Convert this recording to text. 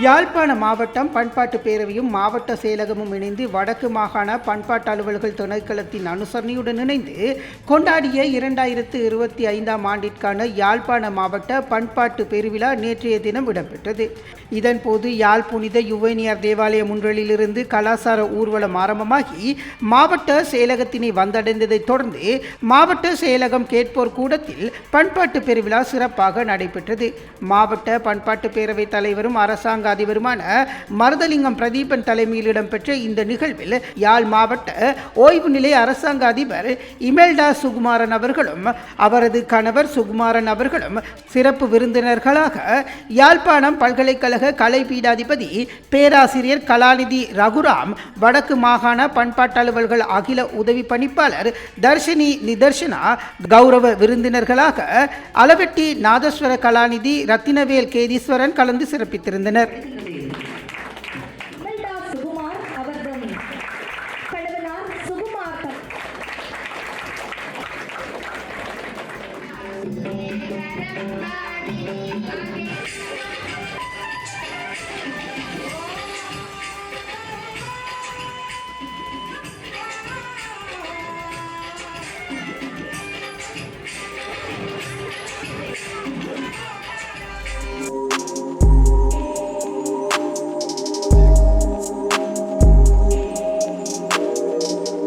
யாழ்ப்பாண மாவட்டம் பண்பாட்டு பேரவையும் மாவட்ட செயலகமும் இணைந்து வடக்கு மாகாண பண்பாட்டு அலுவல்கள் திணைக்களத்தின் அனுசரணையுடன் இணைந்து கொண்டாடிய 2025 ஆண்டிற்கான யாழ்ப்பாண மாவட்ட பண்பாட்டு பெருவிழா நேற்றைய தினம் இடம்பெற்றது. இதன்போது யாழ் புனித யுவேனியர் தேவாலய முன்றலிலிருந்து கலாசார ஊர்வலம் ஆரம்பமாகி மாவட்ட செயலகத்தினை வந்தடைந்ததைத் தொடர்ந்து மாவட்ட செயலகம் கேட்போர் கூடத்தில் பண்பாட்டு பெருவிழா சிறப்பாக நடைபெற்றது. மாவட்ட பண்பாட்டு பேரவை தலைவரும் அரசாங்க அதிபருமான மருதலிங்கம் பிரதீபன் தலைமையில் இடம்பெற்ற இந்த நிகழ்வில் யாழ் மாவட்ட ஓய்வு நிலை அரசாங்க அதிபர் இமெல்டா சுகுமாரன் அவர்களும் அவரது கணவர் சுகுமாரன் அவர்களும் சிறப்பு விருந்தினர்களாக யாழ்ப்பாணம் பல்கலைக்கழக கலை பீடாதிபதி பேராசிரியர் கலாநிதி ரகுராம், வடக்கு மாகாண பண்பாட்டு அலுவல்கள் அகில உதவி பணிப்பாளர் தர்ஷினி நிதர்ஷனா, கௌரவ விருந்தினர்களாக அளவெட்டி நாதஸ்வர கலாநிதி ரத்தினவேல் கேதீஸ்வரன் கலந்து சிறப்பித்திருந்தனர்.